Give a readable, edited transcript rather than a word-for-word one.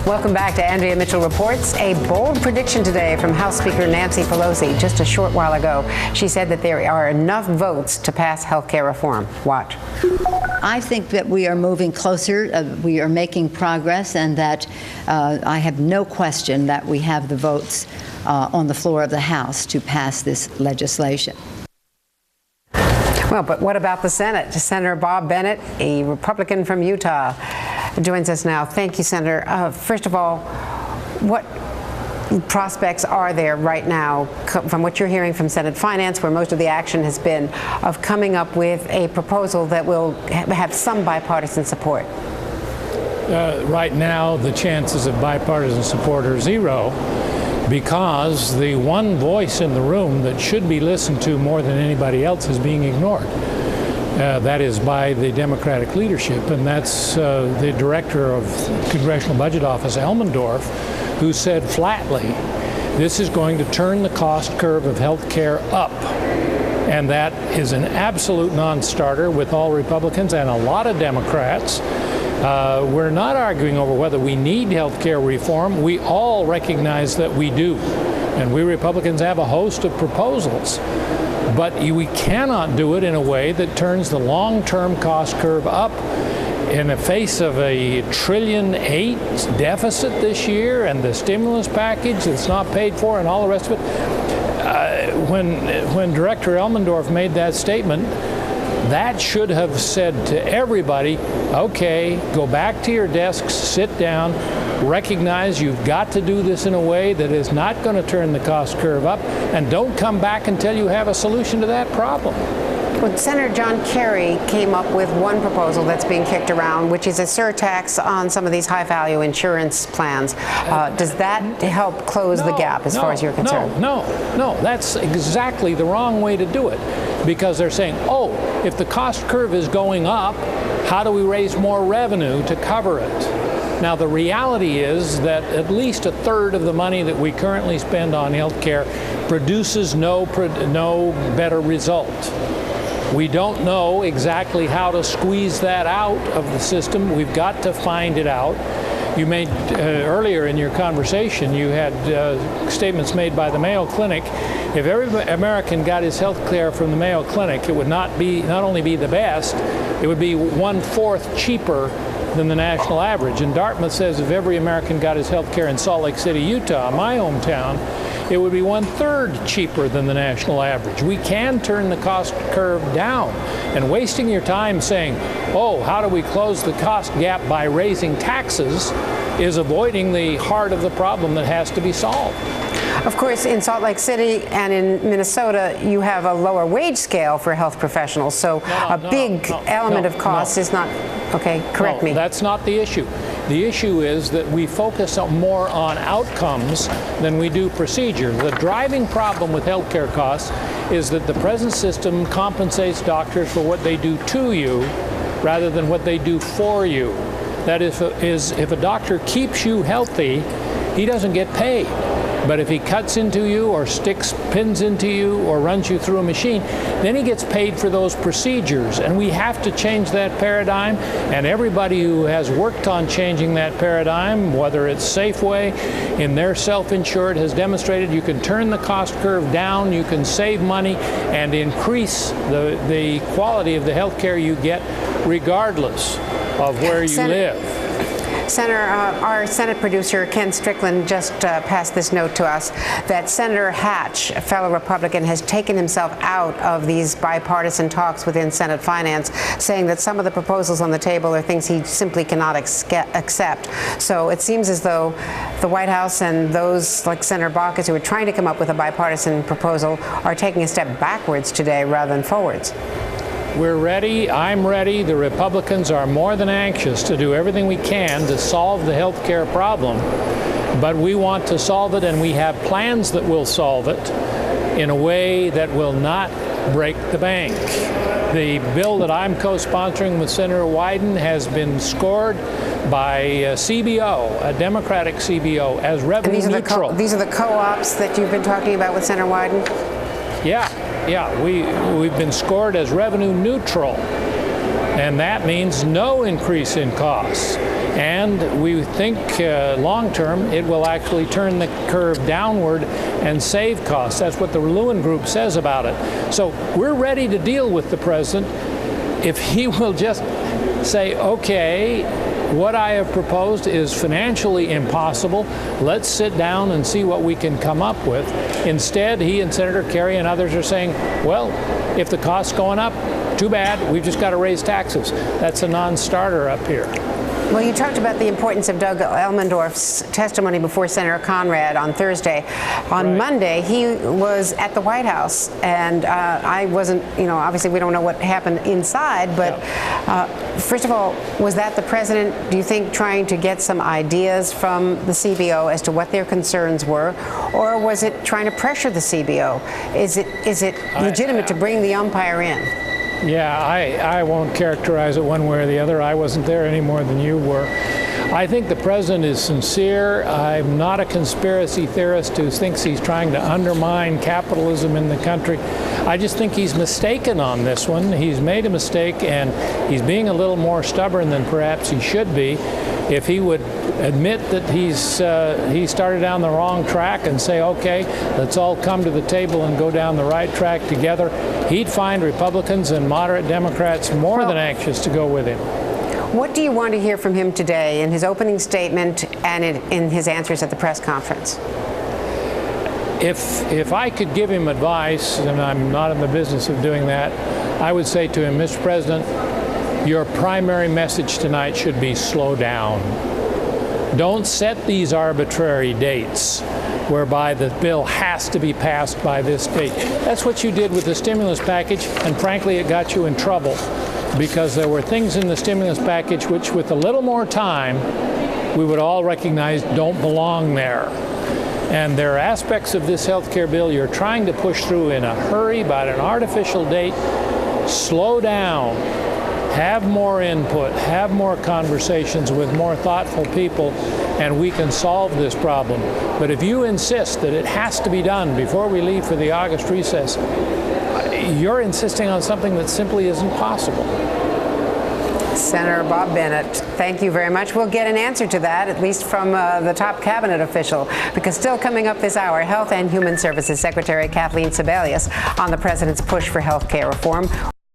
Welcome back to Andrea Mitchell Reports. A bold prediction today from House Speaker Nancy Pelosi. Just a short while ago, she said that there are enough votes to pass health care reform. Watch. I think that we are moving closer, we are making progress, and that I have no question that we have the votes on the floor of the House to pass this legislation. Well, but what about the Senate? Senator Bob Bennett, a Republican from Utah, joins us now. Thank you, Senator. First of all, what prospects are there right now, from what you're hearing from Senate Finance, where most of the action has been, of coming up with a proposal that will have some bipartisan support? Right now, the chances of bipartisan support are zero, because the one voice in the room that should be listened to more than anybody else is being ignored. That is by the Democratic leadership, and that's the director of Congressional Budget Office, Elmendorf, who said flatly, this is going to turn the cost curve of health care up. And that is an absolute non-starter with all Republicans and a lot of Democrats. We're not arguing over whether we need health care reform. We all recognize that we do. And we Republicans have a host of proposals. But we cannot do it in a way that turns the long-term cost curve up in the face of a $1.8 trillion deficit this year and the stimulus package that's not paid for and all the rest of it. When Director Elmendorf made that statement, that should have said to everybody, okay, go back to your desks, sit down, recognize you've got to do this in a way that is not going to turn the cost curve up, and don't come back until you have a solution to that problem. Well, Senator John Kerry came up with one proposal that's being kicked around, which is a surtax on some of these high-value insurance plans. Does that help close the gap as far as you're concerned? No, that's exactly the wrong way to do it, because they're saying, oh, if the cost curve is going up, how do we raise more revenue to cover it? Now, the reality is that at least a third of the money that we currently spend on health care produces no better result. We don't know exactly how to squeeze that out of the system. We've got to find it out. You made, earlier in your conversation, you had statements made by the Mayo Clinic. If every American got his health care from the Mayo Clinic, it would not only be the best, it would be 1/4 cheaper than the national average. And Dartmouth says if every American got his health care in Salt Lake City, Utah, my hometown, it would be 1/3 cheaper than the national average. We can turn the cost curve down. And wasting your time saying, oh, how do we close the cost gap by raising taxes, is avoiding the heart of the problem that has to be solved. Of course, in Salt Lake City and in Minnesota, you have a lower wage scale for health professionals, so a big element of cost is not, okay, correct me. That's not the issue. The issue is that we focus more on outcomes than we do procedure. The driving problem with healthcare costs is that the present system compensates doctors for what they do to you rather than what they do for you. That is, if a doctor keeps you healthy, he doesn't get paid. But if he cuts into you or sticks pins into you or runs you through a machine, then he gets paid for those procedures. And we have to change that paradigm. And everybody who has worked on changing that paradigm, whether it's Safeway in their self-insured, has demonstrated you can turn the cost curve down, you can save money, and increase the quality of the health care you get regardless of where you live. Senator, our Senate producer, Ken Strickland, just passed this note to us that Senator Hatch, a fellow Republican, has taken himself out of these bipartisan talks within Senate Finance, saying that some of the proposals on the table are things he simply cannot accept. So it seems as though the White House and those like Senator Baucus, who are trying to come up with a bipartisan proposal, are taking a step backwards today rather than forwards. We're ready. I'm ready. The Republicans are more than anxious to do everything we can to solve the health care problem. But we want to solve it, and we have plans that will solve it in a way that will not break the bank. The bill that I'm co-sponsoring with Senator Wyden has been scored by CBO, a Democratic CBO, as revenue neutral. These are the co-ops that you've been talking about with Senator Wyden? Yeah, we've been scored as revenue neutral. and that means no increase in costs. And we think long term it will actually turn the curve downward and save costs. That's what the Lewin Group says about it. So we're ready to deal with the president if he will just say, okay, what I have proposed is financially impossible. Let's sit down and see what we can come up with. Instead, he and Senator Kerry and others are saying, well, if the cost's going up, too bad, we've just got to raise taxes. That's a non-starter up here. Well, you talked about the importance of Doug Elmendorf's testimony before Senator Conrad on Thursday. On Monday, he was at the White House, and I wasn't, obviously we don't know what happened inside, but first of all, was that the president, do you think, trying to get some ideas from the CBO as to what their concerns were, or was it trying to pressure the CBO? Is it legitimate to bring the umpire in? Yeah, I won't characterize it one way or the other. I wasn't there any more than you were. I think the president is sincere. I'm not a conspiracy theorist who thinks he's trying to undermine capitalism in the country. I just think he's mistaken on this one. He's made a mistake, and he's being a little more stubborn than perhaps he should be. If he would admit that he started down the wrong track and say, okay, let's all come to the table and go down the right track together, he'd find Republicans and moderate Democrats more than anxious to go with him. What do you want to hear from him today in his opening statement and in his answers at the press conference? If I could give him advice, and I'm not in the business of doing that, I would say to him, Mr. President, your primary message tonight should be slow down. Don't set these arbitrary dates whereby the bill has to be passed by this date. That's what you did with the stimulus package, and frankly, it got you in trouble because there were things in the stimulus package which, with a little more time, we would all recognize don't belong there. And there are aspects of this health care bill you're trying to push through in a hurry by an artificial date. Slow down. Have more input, have more conversations with more thoughtful people, and we can solve this problem. But if you insist that it has to be done before we leave for the August recess, you're insisting on something that simply isn't possible. Senator Bob Bennett, thank you very much. We'll get an answer to that, at least from the top cabinet official, because still coming up this hour, Health and Human Services Secretary Kathleen Sebelius on the president's push for health care reform.